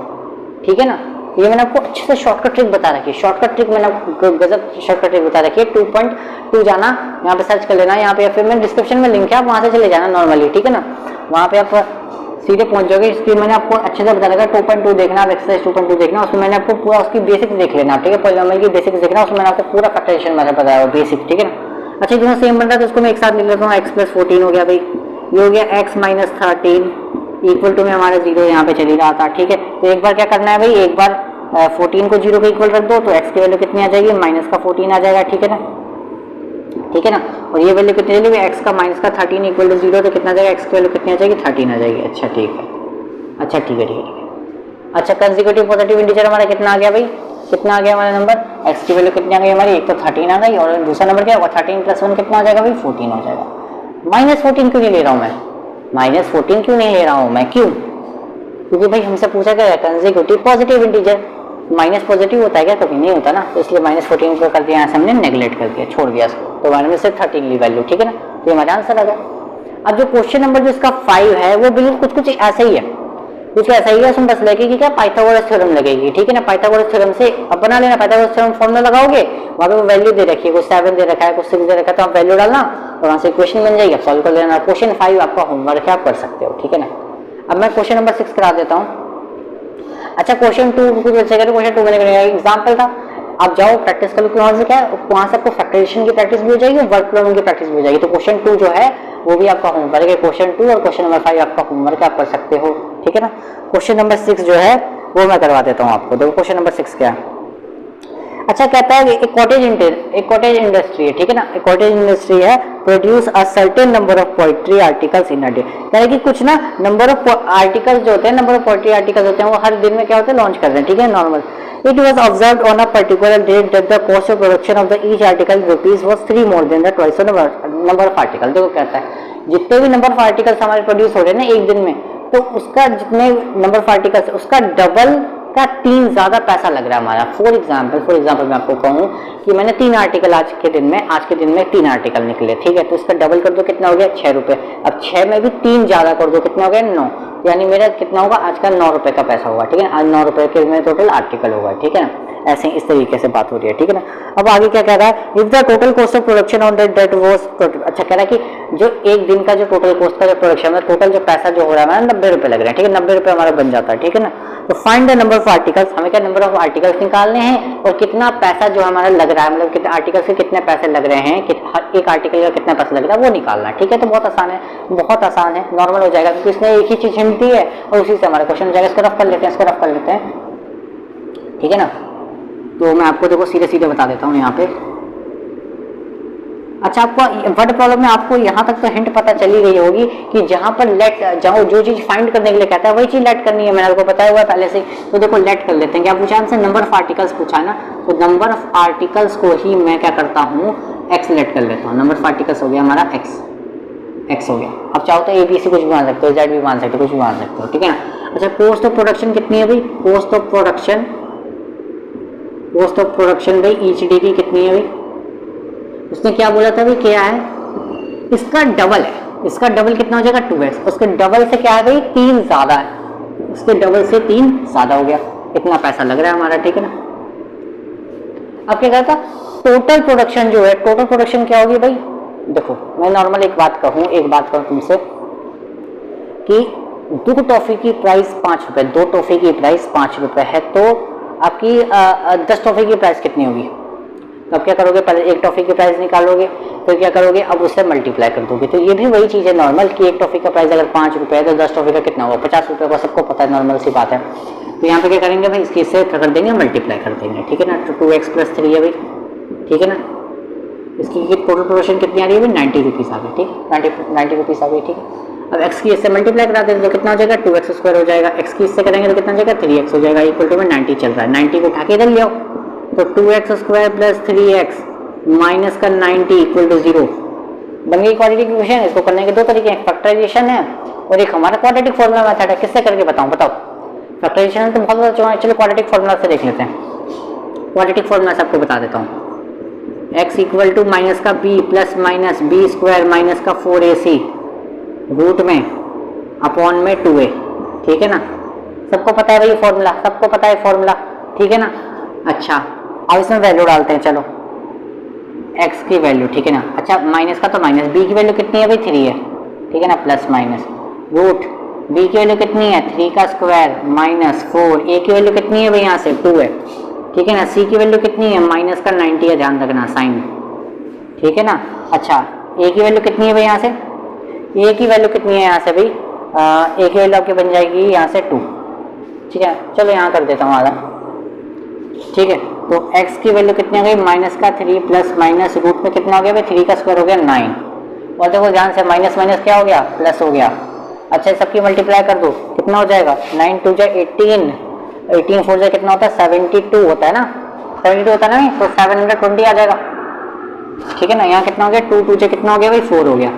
ठीक है ना। ये मैंने आपको अच्छे से शॉर्टकट ट्रिक बता रखी है, शॉर्टकट ट्रिक मैंने आपको गजब शॉर्टकट ट्रिक बता रखी है। 2.2 जाना यहाँ पे सर्च कर लेना, यहाँ पे फिर मैं डिस्क्रिप्शन में लिंक है आप वहाँ से चले जाना नॉर्मली, ठीक है ना, वहाँ पे आप सीधे पहुंच जाओगे। इसकी मैंने आपको अच्छे से बता रखा है 2.2 देखना, एक्सरसाइज 2.2 देखना, उसमें मैंने आपको पूरा उसकी बेसिक्स देख लेना, ठीक है, पॉलीनोमियल की बेसिक्स देखना, उसमें मैंने आपको पूरा फैक्टराइजेशन मैंने बताया बेसिक, ठीक है ना। अच्छा दोनों सेम बन रहा है तो उसको मैं एक साथ लिख लेता हूँ, x प्लस 14 हो गया भाई, ये हो गया x माइनस 13 इक्वल टू में हमारा 0 यहाँ पे चली रहा था, ठीक है। तो एक बार क्या करना है भाई, एक बार 14 को 0 के इक्वल रख दो तो x की वैल्यू कितनी आ जाएगी, माइनस का 14 आ जाएगा, ठीक है ना, ठीक है ना। और ये वैल्यू कितनी चलेगी, x का माइनस का 13 इक्वल टू 0 तो कितना आ जाएगा, x की वैल्यू कितनी आ जाएगी, 13 आ जाएगी। अच्छा ठीक है, अच्छा ठीक है, ठीक है, ठीक है। अच्छा कंसेक्यूटिव पॉजिटिव इंटीजर हमारा कितना आ गया भाई, कितना आ गया हमारा नंबर, x की वैल्यू कितनी आ गई हमारी, एक तो 13 आ गई और दूसरा नंबर क्या होगा, 13 प्लस 1 कितना आ जाएगा भाई, 14 हो जाएगा। माइनस 14 क्यों नहीं ले रहा हूँ मैं, माइनस 14 क्यों नहीं ले रहा हूँ मैं, क्यों, क्योंकि भाई हमसे पूछा गया consecutive positive integer, minus positive होता है क्या, कभी नहीं होता ना, तो इसलिए माइनस 14 को कर दिया, यहाँ से हमने नेगलेक्ट कर दिया, छोड़ दिया इसको, तो हमारे में से 13 ली वैल्यू, ठीक है ना, तो ये हमारा आंसर आ गया। अब जो क्वेश्चन नंबर जो इसका 5 है वो बिल्कुल कुछ कुछ ऐसा ही है, कुछ ऐसा ही है, उसमें बस लगेगी क्या, पाइथागोरस थ्योरम लगेगी, ठीक है ना। पाइथागोरस थ्योरम से अब बना लेना, पाइथागोरस थ्योरम फॉर्मूला लगाओगे, वहाँ पे वो वैल्यू दे रखी है, कुछ 7 दे रखा है, कुछ 6 दे रखा है, तो आप वैल्यू डालना और वहाँ से इक्वेशन बन जाएगी, सॉल्व कर लेना। क्वेश्चन 5 आपका होमवर्क है, आप कर सकते हो, ठीक है ना। अब मैं क्वेश्चन नंबर 6 करा देता हूँ। अच्छा क्वेश्चन 2 कुछ बच्चे करें, क्वेश्चन 2 मैंने एग्जाम्पल था, आप जाओ प्रैक्टिस करो, वहाँ से क्या है, वहाँ से आपको फैक्टराइजेशन की प्रैक्टिस भी हो जाएगी, वर्क प्रॉब्लम की प्रैक्टिस भी हो जाएगी। तो क्वेश्चन 2 जो है वो भी आपका होमवर्क है, क्वेश्चन 2 और क्वेश्चन नंबर 5 आपका होमवर्क आप कर सकते हो, ठीक है ना। क्वेश्चन नंबर 6 जो है वो मैं करवा देता हूँ आपको, देखो क्वेश्चन नंबर 6 क्या है। अच्छा कहता है एक कॉटेज इंडस्ट्री है, ठीक है ना, एक कॉटेज इंडस्ट्री है, produce a certain number of poetry articles in a day, यानी कि कुछ ना नंबर ऑफ आर्टिकल्स जो होते हैं, नंबर ऑफ पोएट्री आर्टिकल्स होते हैं वो हर दिन में क्या होते हैं, लॉन्च करते हैं, ठीक है, normal. It was observed on a particular date that the cost of production of the each article rupees was 3 more than the twice of number of article. देखो कहता है जितने भी नंबर ऑफ आर्टिकल्स हमारे प्रोड्यूस हो रहे हैं ना एक दिन में, तो उसका जितने नंबर ऑफ आर्टिकल्स उसका डबल का 3 ज्यादा पैसा लग रहा है हमारा। फॉर एग्जाम्पल मैं आपको कहूँ कि मैंने 3 आर्टिकल आज के दिन में 3 आर्टिकल निकले, ठीक है, तो इसका डबल कर दो कितना हो गया, 6 रुपए। अब 6 में भी 3 ज्यादा कर दो कितना हो गया, 9, यानी मेरा कितना होगा आज का 9 रुपए का पैसा होगा, ठीक है ना, आज 9 रुपए के में टोटल आर्टिकल होगा, ठीक है ना। ऐसे इस तरीके से बात हो रही है, ठीक है ना। अब आगे क्या कह रहा है, if the total cost of production on that was, अच्छा कह रहा है कि जो एक दिन का जो टोटल कॉस्ट का जो प्रोडक्शन है, टोटल जो पैसा जो हो रहा है हमारा 90 रुपए लग रहे हैं, ठीक है, 90 रुपए हमारा बन जाता है, ठीक है ना। तो find the number of articles, हमें क्या नंबर ऑफ आर्टिकल्स निकालने हैं और कितना पैसा जो हमारा लग रहा है, मतलब कितने आर्टिकल्स के कितने पैसे लग रहे हैं, हर एक आर्टिकल का कितना पैसा लग रहा है वो निकालना है, ठीक है। तो बहुत आसान है, बहुत आसान है, नॉर्मल हो जाएगा क्योंकि इसने एक ही चीज हिंट दी है और उसी से हमारा क्वेश्चन हो जाएगा। इसको रफ कर लेते हैं, इसको रफ कर लेते हैं, ठीक है ना। तो मैं आपको देखो सीधे सीधे बता देता हूँ यहाँ पे। अच्छा आपको वर्ड प्रॉब्लम में आपको यहाँ तक तो हिंट पता चली गई होगी कि जहाँ पर लेट जाओ, जो चीज फाइंड करने के लिए कहता है वही चीज लेट करनी है, मैंने आपको बताया हुआ है पहले से। तो देखो लेट कर लेते हैं, क्या पूछा हमसे, नंबर ऑफ आर्टिकल्स पूछा है ना, तो नंबर ऑफ आर्टिकल्स को ही मैं क्या करता हूँ, एक्स लेट कर लेता हूँ। नंबर ऑफ आर्टिकल्स हो गया हमारा एक्स हो गया। अब चाहो तो ABC कुछ भी मान सकते हो, जेड भी मान सकते हो, कुछ भी मान सकते हो, ठीक है ना। अच्छा कॉस्ट ऑफ प्रोडक्शन कितनी है भाई, कॉस्ट ऑफ प्रोडक्शन भाई ईच डे की कितनी है भाई, उसने क्या बोला था भाई, क्या है, इसका डबल है, इसका डबल कितना हो जाएगा 2x, उसके डबल से क्या है भाई 3 ज्यादा है, उसके डबल से 3 ज्यादा हो गया, इतना पैसा लग रहा है हमारा, ठीक है ना। अब क्या कहता, टोटल प्रोडक्शन जो है, टोटल प्रोडक्शन क्या होगी भाई, देखो मैं नॉर्मल एक बात कहूँ तुमसे कि 2 टॉफी की प्राइस 5 रुपए, 2 टॉफी की प्राइस 5 रुपए है, तो आपकी 10 टॉफी की प्राइस कितनी होगी। तो अब क्या करोगे, पहले एक टॉफी की प्राइस निकालोगे, फिर क्या करोगे, अब उससे मल्टीप्लाई कर दोगे। तो ये भी वही चीज़ है नॉर्मल कि एक टॉफी का प्राइस अगर 5 रुपए है तो 10 टॉफी का कितना होगा, 50 रुपए का, सबको पता है, नॉर्मल सी बात है। तो यहाँ पे क्या करेंगे भाई, इसकी इससे कर देंगे, मल्टीप्लाई कर देंगे, ठीक है ना। तो 2x + 3 है भाई, ठीक है ना। इसकी टोटल प्रोडक्शन कितनी आ रही है भाई, 90 रुपीज़ आ गई, ठीक, 90 रुपीज़ आ गई, ठीक है। अब x की इससे मल्टीप्लाई करा देंगे तो कितना हो जाएगा, 2x² हो जाएगा, x की इससे करेंगे तो कितना हो जाएगा, 3x हो जाएगा, इक्वल टू में 90 चल रहा है, 90 को उठा के इधर ले आओ, तो 2x² + 3x माइनस का 90 इक्वल टू 0 बन गई क्वाड्रेटिक इक्वेशन। इसको करने के 2 तरीके हैं, फैक्टराइजेशन है और एक हमारा क्वाड्रेटिक फॉर्मूला मेथड है। किससे करके बताऊं, बताओ। फैक्टराइजेशन तो बहुत ज़्यादा, चलो क्वाड्रेटिक फॉर्मूला से देख लेते हैं। क्वाड्रेटिक फॉर्मूला से आपको बता देता हूँ, x इक्वल टू माइनस का b plus minus b² minus का 4ac रूट में अपॉन में 2a, ठीक है ना। सबको पता है भाई फॉर्मूला, सबको पता है फॉर्मूला, ठीक है ना। अच्छा अब इसमें वैल्यू डालते हैं, चलो x की वैल्यू, ठीक है ना। अच्छा माइनस का तो माइनस, b की वैल्यू कितनी है भाई 3 है, ठीक है ना, प्लस माइनस रूट b की वैल्यू कितनी है 3 का स्क्वायर माइनस 4, a की वैल्यू कितनी है भाई यहाँ से 2 है, ठीक है ना। c की वैल्यू कितनी है माइनस का 90 है, ध्यान रखना साइन, ठीक है ना। अच्छा ए की वैल्यू कितनी है भाई यहाँ से, ए की वैल्यू कितनी है यहाँ से भाई, ए की वैल्यू आपकी बन जाएगी यहाँ से 2, ठीक है। चलो यहाँ कर देता हूँ आधा, ठीक है। तो x की वैल्यू कितनी हो गई, माइनस का 3 प्लस माइनस रूट में कितना हो गया भाई, 3 का स्क्वायर हो गया 9, और देखो ध्यान से माइनस माइनस क्या हो गया, प्लस हो गया। अच्छा सबकी मल्टीप्लाई कर दो, कितना हो जाएगा, 9 2 जा 18, 18 4 जा कितना होता है 72 होता है ना, 72 होता है ना, तो 720 आ जाएगा, ठीक है ना। यहाँ कितना हो गया 2 2 जा कितना हो गया भाई 4 हो गया,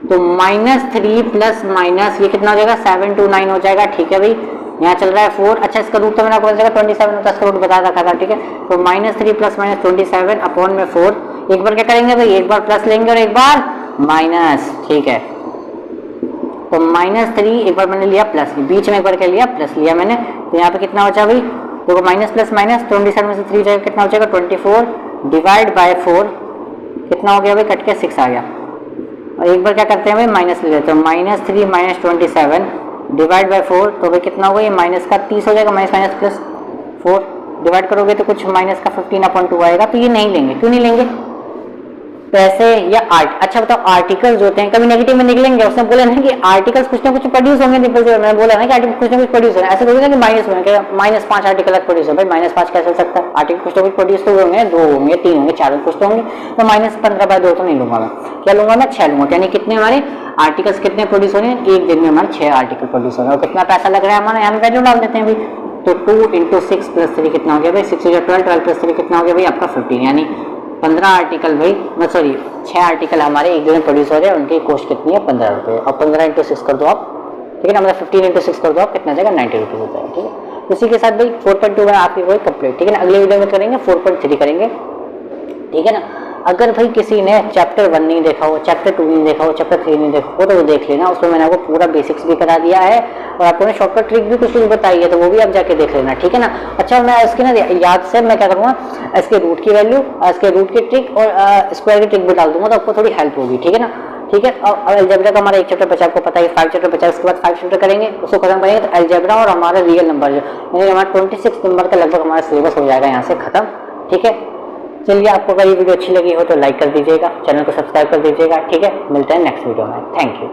तो -3 प्लस माइनस ये कितना हो जाएगा 729 हो जाएगा, ठीक है भाई। यहाँ चल रहा है 4, अच्छा इसका रूट तो मैंने आपको बताया 27 होता है, इसका रूट बता रखा था, ठीक है। तो -3 प्लस माइनस 27 अपॉन में 4, एक बार क्या करेंगे भाई, एक बार प्लस लेंगे और एक बार माइनस, ठीक है। तो -3 एक बार मैंने लिया प्लस, बीच में एक बार क्या लिया प्लस लिया मैंने, तो यहाँ पे कितना बचा भाई, देखो माइनस प्लस माइनस 27 में से 3 जाएगा कितना हो जाएगा 24 डिवाइड बाय 4 कितना हो गया भाई, कट के 6 आ गया। और एक बार क्या करते हैं भाई माइनस ले लेते हैं, -3 माइनस 27 डिवाइड बाय 4, तो भाई कितना होगा ये माइनस का 30 हो जाएगा, माइनस माइनस प्लस 4 डिवाइड करोगे तो कुछ माइनस का 15/2 आएगा, तो ये नहीं लेंगे, क्यों नहीं लेंगे, पैसे या आर्ट। अच्छा बताओ आर्टिकल्स होते हैं कभी नेगेटिव में निकलेंगे, उसने बोला ना कि आर्टिकल्स कुछ ना कुछ प्रोड्यूस होंगे, मैंने बोला ना कि आर्टिकल कुछ ना कुछ प्रोड्यूस होंगे, ऐसे बोलोगे ना कि माइनस में क्या -5 आर्टिकल प्रोड्यूस हो, भाई -5 कैसे हो सकता है, आर्टिकल कुछ ना कुछ प्रोड्यूस तो होंगे, 2 होंगे 3 होंगे 4 कुछ तो होंगे, तो -15/2 तो नहीं लूंगा मैं, क्या लूंगा मैं 6 लूंगा, यानी कितने हमारे आर्टिकल्स कितने प्रोड्यूस हो रहे हैं, एक दिन में हमारे 6 आर्टिकल प्रोड्यूस हो रहे हैं, और कितना पैसा लग रहा है हमारा, यहाँ वैल्यू डाल देते हैं भाई, तो 2 × 6 + 3 कितना हो गया भाई 6 × 12 12 + 3 कितना हो गया भाई आपका 15, यानी 15 आर्टिकल भाई, मैं सॉरी 6 आर्टिकल हमारे एक दिन में प्रोड्यूस हो रहे हैं, उनकी कॉस्ट कितनी है 15 रुपये, और 15 × 6 कर दो आप, ठीक है ना, मतलब 15 × 6 कर दो आप, कितना जाएगा 90 रुपीज़ होता है, ठीक है। इसी के साथ भाई 4.2 में आपकी कोई कंप्लीट, ठीक है ना, अगले वीडियो में करेंगे 4.3 करेंगे, ठीक है ना। अगर भाई किसी ने चैप्टर 1 नहीं देखा हो, चैप्टर 2 नहीं देखा हो, चैप्टर 3 नहीं देखा हो, तो वो देख लेना, उसमें मैंने आपको पूरा बेसिक्स भी करा दिया है, और आपको मैं शॉर्टकट ट्रिक भी कुछ बताई है, तो वो भी आप जाके देख लेना, ठीक है ना। अच्छा मैं इसके ना याद से मैं क्या करूँगा, इसके रूट की वैल्यू, इसके रूट की ट्रिक और स्क्वायर की ट्रिक भी डाल दूंगा, तो आपको थोड़ी हेल्प होगी, ठीक है ना, ठीक है। और अलजेब्रा का हमारा एक चैप्टर बचा, आपको पता है 5 चैप्टर बचा, उसके बाद 5 चैप्टर करेंगे, उसको खत्म करेंगे तो अलजेब्रा और हमारा रियल नंबर यानी हमारा 26 नंबर का लगभग हमारा सिलेबस हो जाएगा यहाँ से खत्म, ठीक है। चलिए आपको अगर ये वीडियो अच्छी लगी हो तो लाइक कर दीजिएगा, चैनल को सब्सक्राइब कर दीजिएगा, ठीक है। मिलते हैं नेक्स्ट वीडियो में, थैंक यू।